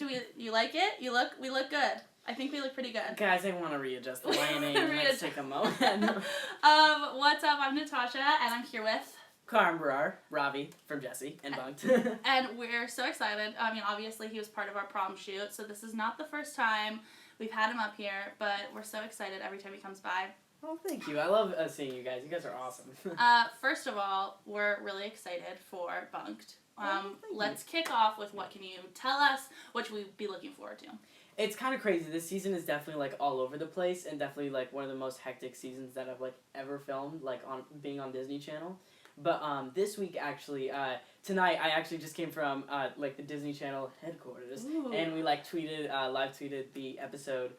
You like it? We look good. I think we look pretty good. Guys, I want to readjust the lighting. Let's take a moment. What's up? I'm Natasha, and I'm here with Karan Brar, Ravi from Jessie and Bunk'd. And we're so excited. I mean, obviously he was part of our prom shoot, so this is not the first time we've had him up here, but we're so excited every time he comes by. Oh, thank you. I love seeing you guys. You guys are awesome. First of all, we're really excited for Bunk'd. Let's kick off with what can you tell us? What should we be looking forward to? It's kind of crazy. This season is definitely like all over the place, and definitely like one of the most hectic seasons that I've like ever filmed, like on being on Disney Channel. But this week actually, tonight I actually just came from like the Disney Channel headquarters, and we like live tweeted the episode.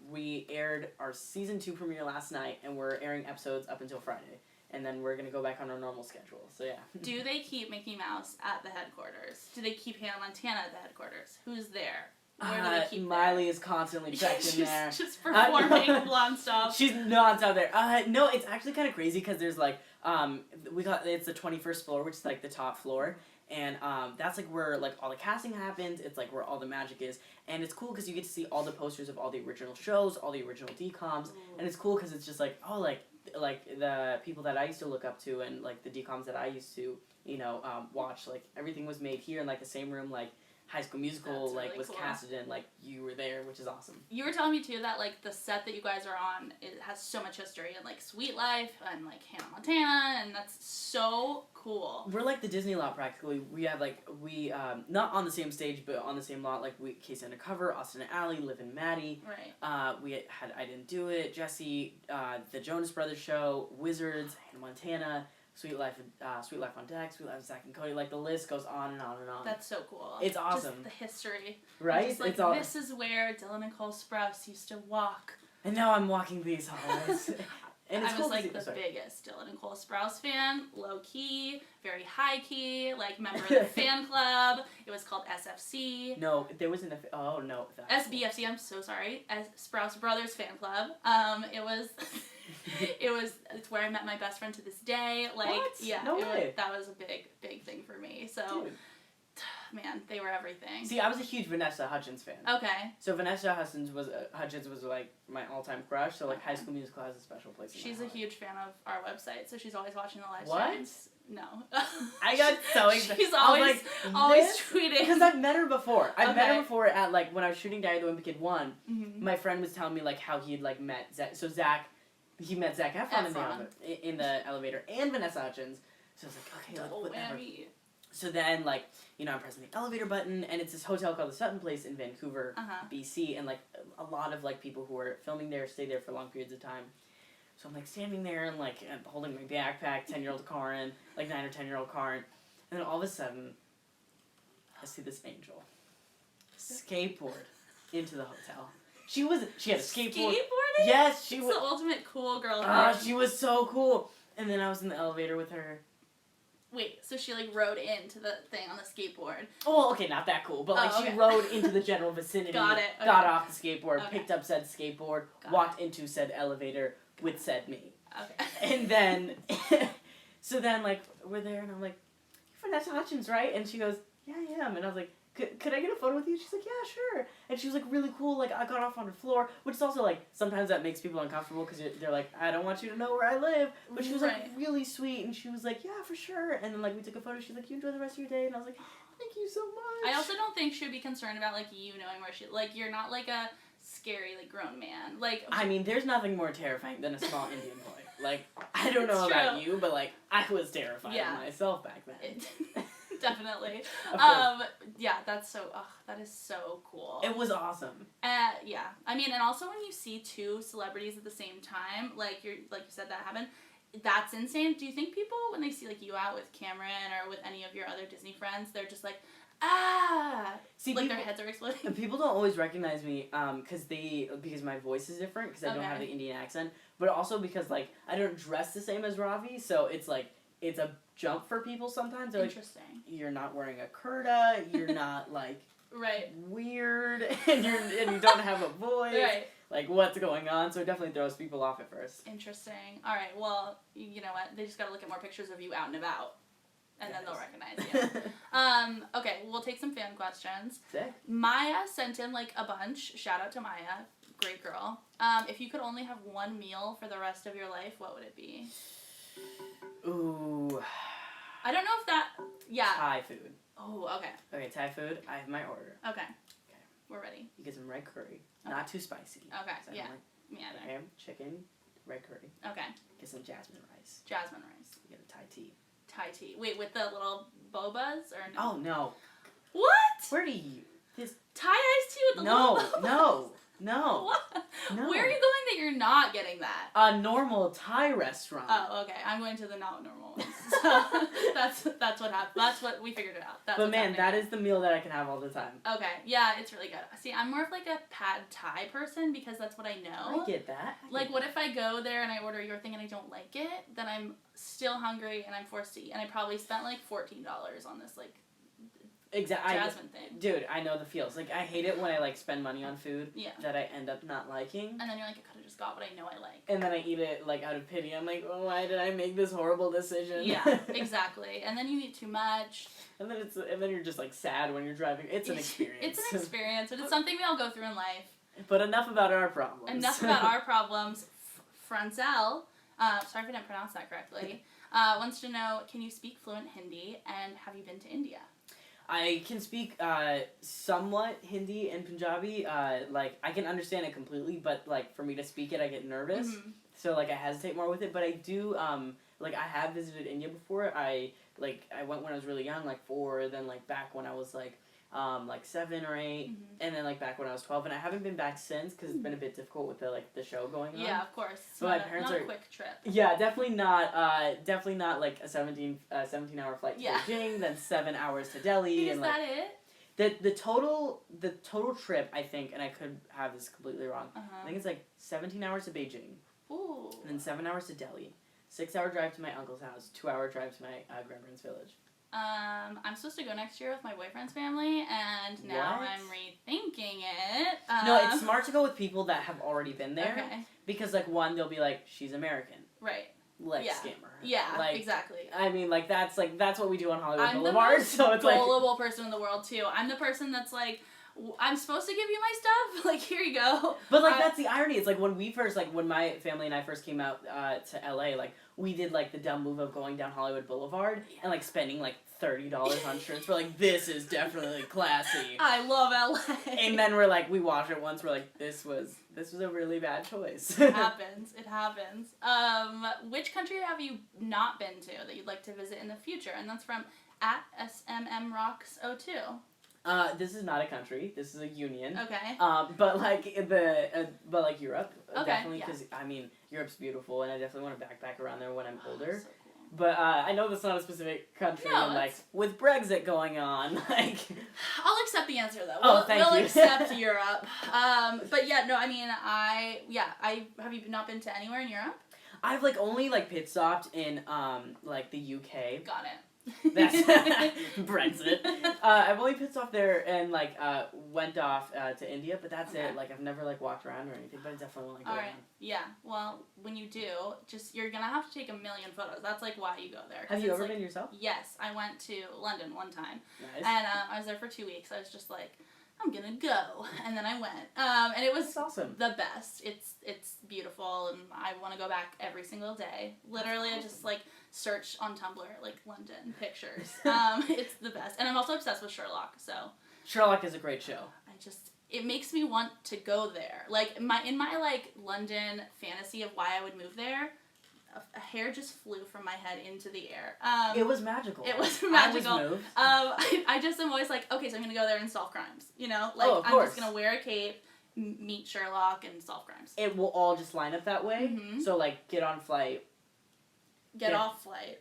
We aired our season 2 premiere last night, and we're airing episodes up until Friday. And then we're going to go back on our normal schedule, so yeah. Do they keep Mickey Mouse at the headquarters? Do they keep Hannah Montana at the headquarters? Who's there? Where do they keep Miley there? is constantly checked in there. Just performing blonde stuff. She's not out there. No, it's actually kind of crazy because there's like, it's the 21st floor, which is like the top floor. And that's like where like all the casting happens. It's like where all the magic is. And it's cool because you get to see all the posters of all the original shows, all the original DComs. And it's cool because it's just like, oh, like the people that I used to look up to and like the DComs that I used to, watch, like everything was made here in like the same room, like High School Musical, That's like really was cool. casted in, like you were there, which is awesome. You were telling me too that like the set that you guys are on, it has so much history and like Sweet Life and like Hannah Montana, and that's so cool. We're like the Disney lot practically. We have like not on the same stage but on the same lot, like Case Undercover, Austin and Ally, Liv and Maddie. Right. We had I Didn't Do It, Jessie, the Jonas Brothers Show, Wizards, Hannah Montana, Sweet Life on Deck, Sweet Life of Zach and Cody. Like the list goes on and on and on. That's so cool. It's awesome. Just the history. Right? Just like this is where Dylan and Cole Sprouse used to walk. And now I'm walking these halls. And it's I was like the biggest Dylan and Cole Sprouse fan, low key, very high key, like member of the fan club. It was called SFC. No, there wasn't a. Oh no. SBFC. I'm so sorry. Sprouse Brothers fan club. It's where I met my best friend to this day. Like, what? Yeah, no way. That was a big thing for me. So. Dude. Man, they were everything. See, I was a huge Vanessa Hudgens fan. Okay. So Vanessa Hudgens was like my all-time crush. So like High School Musical has a special place in She's my a huge fan of our website, so she's always watching the live what? streams. No. I got so excited. She's always tweeting. Because I've met her before. I've met her before at like when I was shooting Diary of the Wimpy Kid 1. Mm-hmm. My friend was telling me like how he had like met Zach. So he met Zac Efron in the elevator and Vanessa Hudgens. So I was like, okay, double whatever. whammy. So then, like, I'm pressing the elevator button, and it's this hotel called the Sutton Place in Vancouver, BC, and, like, a lot of, like, people who were filming there stay there for long periods of time. So I'm, like, standing there and, like, holding my backpack, 10-year-old Karan, like, 9 or 10-year-old Karan, and then all of a sudden, I see this angel skateboard into the hotel. She had a skateboard. Skateboarding? Yes, she was. It's the ultimate cool girl thing. She was so cool. And then I was in the elevator with her. Wait, so she, like, rode into the thing on the skateboard. Oh, okay, not that cool, but, like, she rode into the general vicinity, Got it. Okay. got off the skateboard, picked up said skateboard, walked into said elevator with said me. Okay. And then, so then, like, we're there, and I'm like, you're Vanessa Hudgens, right? And she goes, yeah, I am. And I was like, could I get a photo with you? She's like, yeah, sure. And she was, like, really cool. Like, I got off on her floor, which is also, like, sometimes that makes people uncomfortable because they're like, I don't want you to know where I live. But she was, like, really sweet, and she was like, yeah, for sure. And then, like, we took a photo. She's like, you enjoy the rest of your day. And I was like, thank you so much. I also don't think she'd be concerned about, like, you knowing where she... Like, you're not, like, a scary, like, grown man. Like... I mean, there's nothing more terrifying than a small Indian boy. Like, I don't know about you, but, like, I was terrified of myself back then. Definitely. Yeah, that's so, that is so cool. It was awesome. Yeah. I mean, and also when you see two celebrities at the same time, like you said that happened, that's insane. Do you think people, when they see, like, you out with Cameron or with any of your other Disney friends, they're just like, see, like, their heads are exploding? People don't always recognize me, because my voice is different, because I don't have the Indian accent, but also because, like, I don't dress the same as Ravi, so it's, like, it's a jump for people sometimes. They're interesting. Like, you're not wearing a kurta, you're not, like, weird, and you don't have a voice. Right. Like, what's going on? So it definitely throws people off at first. Interesting. All right, well, you know what? They just got to look at more pictures of you out and about. And then they'll recognize you. Okay, we'll take some fan questions. Sick. Maya sent in like a bunch. Shout out to Maya. Great girl. If you could only have one meal for the rest of your life, what would it be? Ooh. I don't know if that... Yeah. Thai food. Oh, okay. Okay, Thai food. I have my order. Okay. We're ready. You get some red curry. Okay. Not too spicy. Okay, yeah. Like ham, chicken, red curry. Okay. Get some jasmine rice. Jasmine rice. You get a Thai tea. Thai tea. Wait, with the little bobas or no? Oh, no. What? Where do you... This... Thai iced tea with the little bobas? No. What? No. Where are you going that you're not getting that? A normal Thai restaurant. Oh, okay. I'm going to the not normal ones. So that's what happened. That's what we figured it out. That's but man, that is the meal that I can have all the time. Okay. Yeah, it's really good. See, I'm more of like a pad Thai person because that's what I know. I get that. What if I go there and I order your thing and I don't like it? Then I'm still hungry and I'm forced to eat. And I probably spent like $14 on this like jasmine thing. Dude, I know the feels. Like, I hate it when I like spend money on food that I end up not liking. And then you're like, I could have just got what I know I like. And then I eat it like out of pity. I'm like, oh, why did I make this horrible decision? Yeah, exactly. And then you eat too much. And then you're just like sad when you're driving. It's an experience. It's an experience, but it's something we all go through in life. But enough about our problems. Enough about our problems. Franzel, sorry if I didn't pronounce that correctly, wants to know, can you speak fluent Hindi and have you been to India? I can speak somewhat Hindi and Punjabi. Like, I can understand it completely, but like for me to speak it, I get nervous. Mm-hmm. So like I hesitate more with it. But I do like I have visited India before. I went when I was really young, like 4. Then like back when I was like 7 or 8, and then like back when I was 12. And I haven't been back since because it's been a bit difficult with the show going on. Yeah, of course. It's but not my parents not a quick trip. Yeah, definitely not like a 17-hour flight to Beijing, then 7 hours to Delhi. Is that it? The total trip, I think, and I could have this completely wrong. Uh-huh. I think it's like 17 hours to Beijing. Ooh. And then 7 hours to Delhi. 6-hour drive to my uncle's house. 2-hour drive to my grandparents' village. I'm supposed to go next year with my boyfriend's family, and now I'm rethinking it. No, it's smart to go with people that have already been there. Okay. Because, like, one, they'll be like, she's American. Right. Let's scam her. Yeah, like, exactly. I mean, that's what we do on Hollywood Boulevard. So it's like... I'm the most gullible person in the world, too. I'm the person that's like, I'm supposed to give you my stuff? Like, here you go. But, like, that's the irony. It's like, when my family and I first came out to LA, like, we did, like, the dumb move of going down Hollywood Boulevard and, like, spending, like, $30 on shirts. We're like, this is definitely classy. I love LA. And then we're like, we watch it once, we're like, this was a really bad choice. It happens. Which country have you not been to that you'd like to visit in the future? And that's from @SMMRocks02. This is not a country. This is a union. Okay. But like Europe, okay, definitely, because I mean Europe's beautiful, and I definitely want to backpack around there when I'm older. So cool. But I know that's not a specific country, and like with Brexit going on, like I'll accept the answer though. We'll accept Europe. But yeah, no, I mean I have you not been to anywhere in Europe? I've like only like pit stopped in like the UK. Got it. That's Brexit. I've only pit stopped there and like went off to India, but that's it. Like I've never like walked around or anything, but I definitely want to go. All right. Yeah. Well, when you do, you're gonna have to take a million photos. That's like why you go there. Have you ever been yourself? Yes, I went to London one time. Nice. And I was there for 2 weeks. I was just like, I'm gonna go, and then I went, and it was That's awesome. The best. It's beautiful, and I want to go back every single day. Literally, I just like search on Tumblr like London pictures. It's the best, and I'm also obsessed with Sherlock. So Sherlock is a great show. It makes me want to go there. Like in my like London fantasy of why I would move there. A hair just flew from my head into the air. It was magical. It was magical. I was moved. I just am always like, okay, so I'm gonna go there and solve crimes. You know, like of I'm course. just gonna wear a cape, meet Sherlock, and solve crimes. It will all just line up that way. Mm-hmm. So like, get on flight. Get off flight.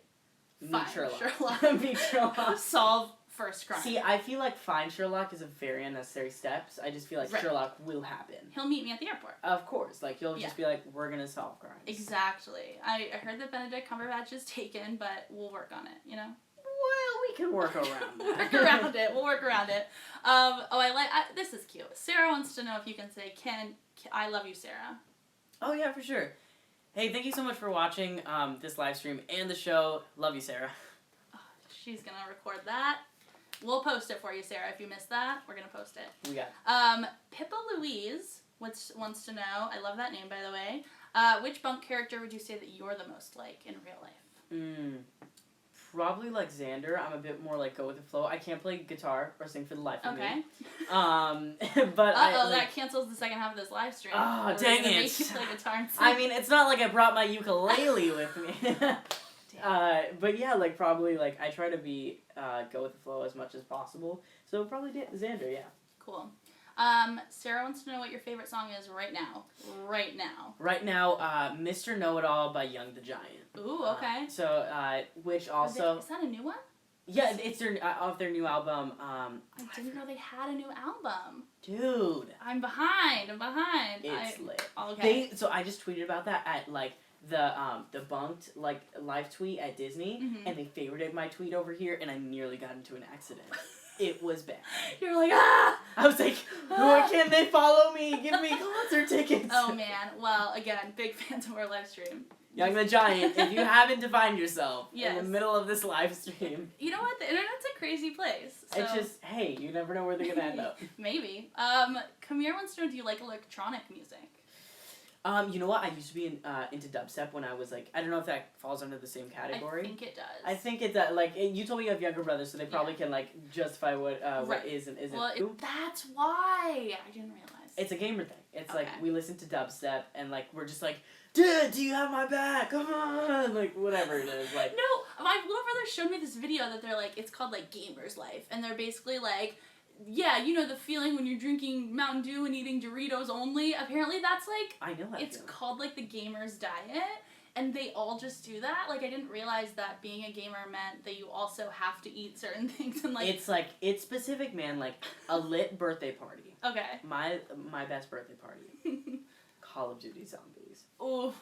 Meet Sherlock. Meet Sherlock. Solve first crime. See, I feel like find Sherlock is a very unnecessary step. I just feel like Sherlock will happen. He'll meet me at the airport. Of course. Like, he'll just be like, we're gonna solve crimes. Exactly. I heard that Benedict Cumberbatch is taken, but we'll work on it, you know? Well, we can work around that. We'll work around it. This is cute. Sarah wants to know if you can say, I love you, Sarah. Oh, yeah, for sure. Hey, thank you so much for watching this live stream and the show. Love you, Sarah. Oh, She's gonna record that. We'll post it for you, Sarah. If you missed that, we're gonna post it. We got Pippa Louise wants to know, I love that name, by the way, which bunk character would you say that you're the most like in real life? Probably like Xander. I'm a bit more like go with the flow. I can't play guitar or sing for the life of me. Okay. But that cancels the second half of this live stream. Oh, dang it. Make you play guitar and sing. I mean, it's not like I brought my ukulele with me. But yeah, like probably like I try to be go with the flow as much as possible. So probably Xander, yeah. Cool. Sarah wants to know what your favorite song is right now. Right now, Mr. Know-It-All by Young the Giant. Ooh, okay. Which also... Is that a new one? Yeah, it's their off their new album. I didn't know they had a new album. Dude. I'm behind. It's lit. Okay. So I just tweeted about that at like the Bunk'd like live tweet at Disney, and they favorited my tweet over here, and I nearly got into an accident. It was bad. You're like, ah! I was like, why can't they follow me? Give me concert tickets. Oh, man. Well, again, big fans of our live stream. Young the Giant, if you haven't defined yourself yes. in the middle of this live stream. You know what? The internet's a crazy place. So. It's just, hey, you never know where they're going to end up. Maybe. Kamir wants to know, do you like electronic music? You know what? I used to be into dubstep when I was like, I don't know if that falls under the same category. I think it does. I think it does. Like, you told me you have younger brothers, so they probably can like justify what is and isn't. Well, that's why I didn't realize. It's a gamer thing. It's okay. like we listen to dubstep and like we're just like, dude, do you have my back? Come on, like whatever it is. Like no, my little brother showed me this video that they're like, it's called like Gamer's Life, and they're basically like. Yeah, you know the feeling when you're drinking Mountain Dew and eating Doritos only? Apparently that's like... I know that it's feeling. Called like the gamer's diet, and they all just do that. Like, I didn't realize that being a gamer meant that you also have to eat certain things and like... It's specific, man, like a lit birthday party. Okay. My best birthday party. Call of Duty Zombies. Ooh.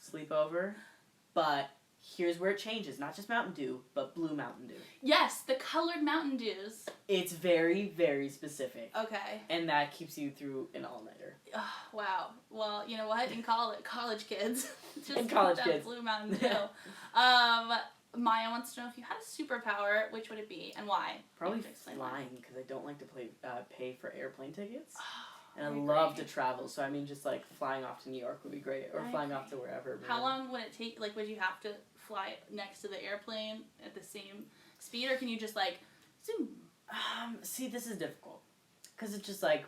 Sleepover, but... Here's where it changes. Not just Mountain Dew, but blue Mountain Dew. Yes, the colored Mountain Dews. It's very, very specific. Okay. And that keeps you through an all-nighter. Oh, wow. Well, you know what? In college kids. Just in college kids. Blue Mountain Dew. Maya wants to know if you had a superpower, which would it be and why? Probably flying, because I don't like to pay for airplane tickets. And I love to travel, so I mean, just like flying off to New York would be great, or flying off to wherever. How long would it take? Like, would you have to fly next to the airplane at the same speed, or can you just like zoom? See, this is difficult, because it's just like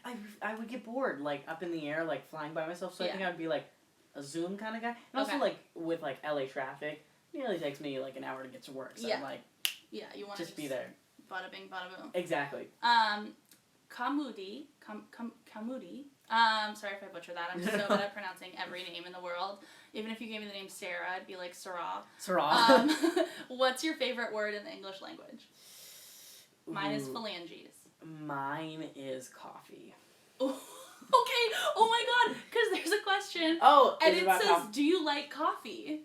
I would get bored, like up in the air, like flying by myself. So I think I would be like a zoom kind of guy, and also like with like LA traffic, it nearly takes me like an hour to get to work. So I'm like, you want to just be there. Bada bing, bada boom. Exactly. Kamudi, sorry if I butcher that, I'm so bad at pronouncing every name in the world. Even if you gave me the name Sarah, I'd be like Sarah. Sarah. What's your favorite word in the English language? Mine is phalanges. Mine is coffee. Ooh. Okay, oh my god, because there's a question. Oh, and it says, do you like coffee?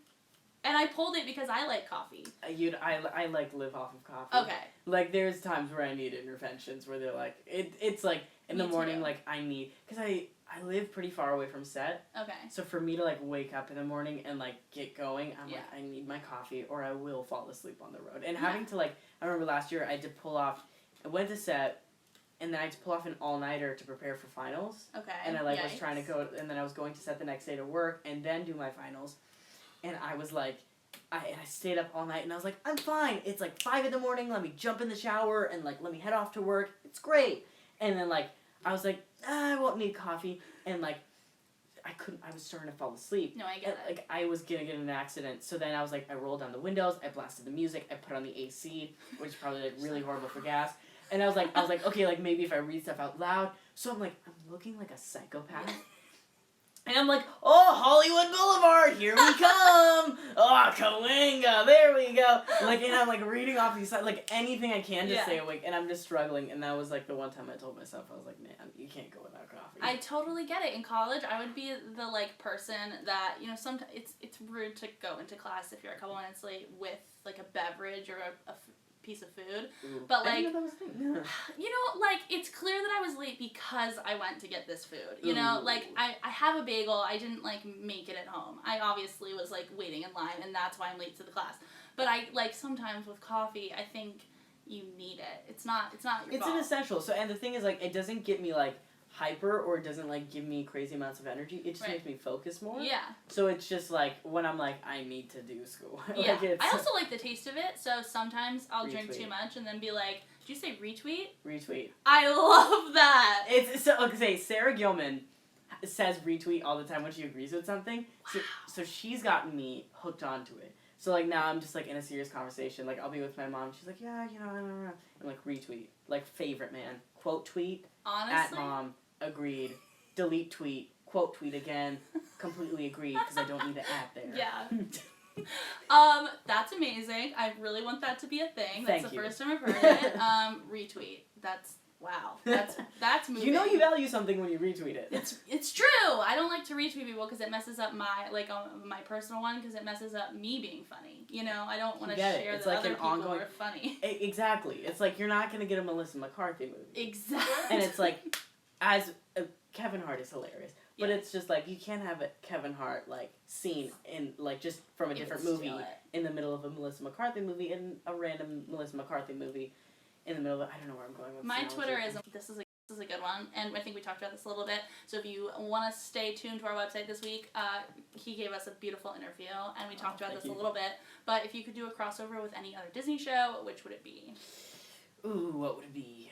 And I pulled it because I like coffee. I like live off of coffee. Okay. Like there's times where I need interventions where they're like it's like in the morning like I need because I live pretty far away from set. Okay. So for me to like wake up in the morning and like get going, I'm like I need my coffee or I will fall asleep on the road. And having to like I remember last year I had to pull off. I went to set. And then I had to pull off an all-nighter to prepare for finals. Okay. And I was trying to go, and then I was going to set the next day to work and then do my finals. And I was like, I stayed up all night and I was like, I'm fine. It's like 5 a.m. Let me jump in the shower and like let me head off to work. It's great. And then like I was like, I won't need coffee. And like I was starting to fall asleep. No, I get it. Like I was gonna get in an accident. So then I was like, I rolled down the windows. I blasted the music. I put on the AC, which is probably like really horrible for gas. And I was like, okay, like maybe if I read stuff out loud. So I'm like, I'm looking like a psychopath. And I'm like, oh, Hollywood Boulevard, here we come. Oh, Cahuenga, there we go. Like, and I'm like reading off these like anything I can to stay awake. And I'm just struggling. And that was like the one time I told myself, I was like, man, you can't go without coffee. I totally get it. In college, I would be the like person that, you know, sometimes it's rude to go into class if you're a couple minutes late with like a beverage or a piece of food. Ooh. But like, I didn't know that was a thing. you know, like it's clear that I was late because I went to get this food. You know, like I have a bagel. I didn't like make it at home. I obviously was like waiting in line, and that's why I'm late to the class. But I, like, sometimes with coffee, I think you need it. It's not your fault. It's an essential. So, and the thing is, like, it doesn't get me, like, hyper or it doesn't, like, give me crazy amounts of energy. It just makes me focus more. Yeah. So it's just, like, when I'm like, I need to do school. Yeah. Like, I also like the taste of it, so sometimes I'll drink Retweet. too much and then be like, did you say retweet? Retweet. I love that! It's so, okay, Sarah Gilman says retweet all the time when she agrees with something. Wow. So she's gotten me hooked onto it. So, like, now I'm just, like, in a serious conversation. Like, I'll be with my mom. She's like, yeah, you know, I don't know. I'm like, retweet. Like, favorite, man. Quote tweet. Honestly? At mom. Agreed. Delete tweet. Quote tweet again. Completely agreed because I don't need an at there. Yeah. That's amazing. I really want that to be a thing. That's Thank the you. first time I've heard it. Retweet. That's wow. That's moving. You know you value something when you retweet it. It's true. I don't like to retweet people because it messes up my my personal one because it messes up me being funny. You know, I don't want to share It's that like other an people ongoing... are funny. Exactly. It's like you're not gonna get a Melissa McCarthy movie. Exactly. And it's like, as Kevin Hart is hilarious, but it's just like you can't have a Kevin Hart like scene in like just from a different movie in the middle of a Melissa McCarthy movie and a random Melissa McCarthy movie in the middle of I don't know where I'm going with my this Twitter analogy. this is a good one, and I think we talked about this a little bit. So if you want to stay tuned to our website this week, he gave us a beautiful interview, and we talked about this a little bit. But if you could do a crossover with any other Disney show, which would it be? Ooh, what would it be?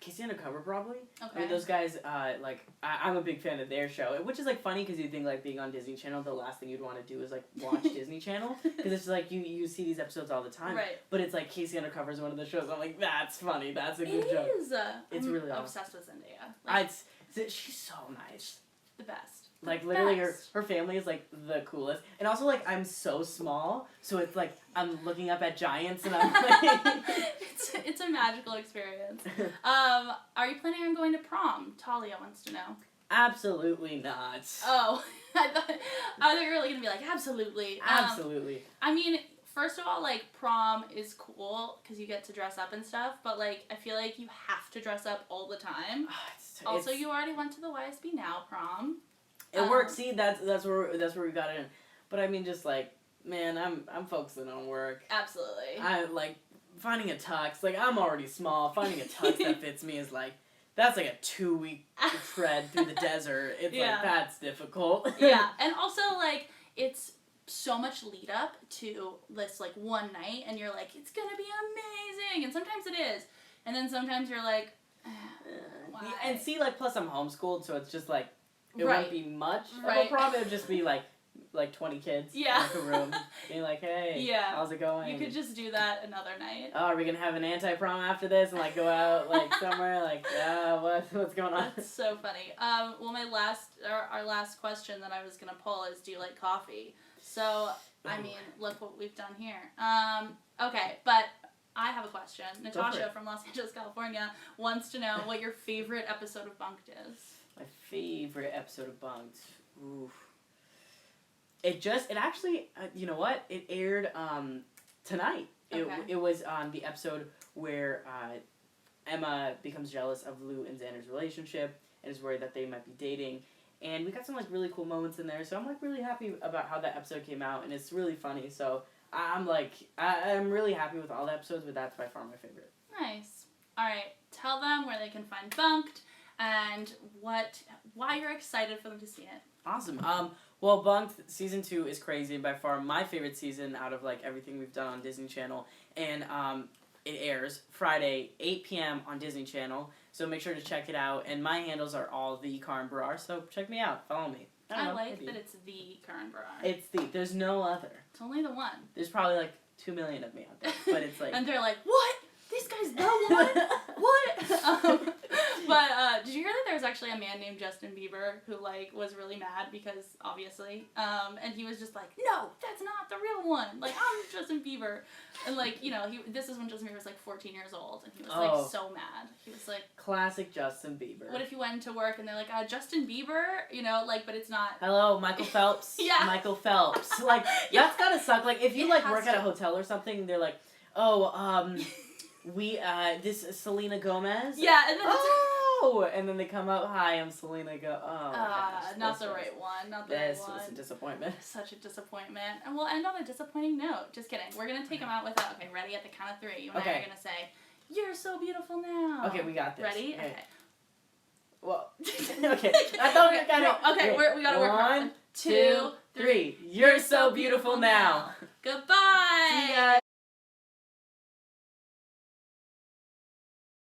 Casey Undercover, probably. Okay. I mean, those guys, like, I'm a big fan of their show, which is, like, funny because you think, like, being on Disney Channel, the last thing you'd want to do is, like, watch Disney Channel, because it's, like, you see these episodes all the time. Right. But it's, like, Casey Undercover is one of the shows, I'm like, that's funny, that's a good joke. It is. It's I'm really awesome. obsessed with Zendaya. Like, She's so nice. the best. Like, literally, her family is, like, the coolest. And also, like, I'm so small, so it's, like, I'm looking up at giants, and I'm like... it's a magical experience. Are you planning on going to prom? Talia wants to know. Absolutely not. Oh, I thought you were really going to be like, absolutely. Absolutely. I mean, first of all, like, prom is cool, because you get to dress up and stuff, but, like, I feel like you have to dress up all the time. Also, you already went to the YSBnow prom. It worked. See, that's where we got in. But I mean, just like, man, I'm focusing on work. Absolutely. I like finding a tux. Like, I'm already small. Finding a tux that fits me is like that's like a 2-week tread through the desert. It's like that's difficult. Yeah, and also like it's so much lead up to this like one night, and you're like, it's gonna be amazing, and sometimes it is, and then sometimes you're like, why? And see, like, plus I'm homeschooled, so it's just like. It Right. won't be much Right. of a prom. It would just be like 20 kids in like a room being like, hey, how's it going? You could just do that another night. Oh, are we gonna have an anti-prom after this and like go out like somewhere? Like, what's going on? That's so funny. Well, our last question that I was gonna pull is, do you like coffee? So, I mean, look what we've done here. Okay, but I have a question. Natasha from Los Angeles, California wants to know what your favorite episode of Bunk'd is. My favorite episode of Bunk'd. Oof. It actually, you know what? It aired tonight. Okay. It was on the episode where Emma becomes jealous of Lou and Xander's relationship and is worried that they might be dating. And we got some like really cool moments in there. So I'm like really happy about how that episode came out, and it's really funny. So I'm really happy with all the episodes, but that's by far my favorite. Nice. All right. Tell them where they can find Bunk'd and why you're excited for them to see it. Awesome. Well, Bunk'd season 2 is crazy, and by far my favorite season out of like everything we've done on Disney Channel. And it airs Friday 8 p.m. on Disney Channel. So make sure to check it out. And my handles are all the Karan Brar. So check me out. Follow me. I like that it's the Karan Brar. There's no other. It's only the one. There's probably like 2 million of me out there, but it's like. And they're like, what? This guy's the one? What? But did you hear that there was actually a man named Justin Bieber who like was really mad because obviously, and he was just like, no, that's not the real one. Like, I'm Justin Bieber, and like, you know, this is when Justin Bieber was like 14 years old, and he was like so mad. He was like, classic Justin Bieber. What if you went into work and they're like, Justin Bieber, you know, like, but it's not. Hello, Michael Phelps. Yeah. Michael Phelps. Like that's gotta suck. Like if you like work at a hotel or something, they're like, oh, this is Selena Gomez. Yeah, and then whoa, and then they come up, hi, I'm Selena. I go, oh, gosh, not the right one. Not the this right one. was a disappointment. Such a disappointment. And we'll end on a disappointing note. Just kidding. We're gonna take them out with okay, ready at the count of 3. You and I are gonna say, "You're so beautiful now." Okay, we got this. Ready? Okay. Well, okay. I thought we got it. Okay, we gotta work hard. 1, 2, 3. You're so beautiful now. Goodbye. See ya.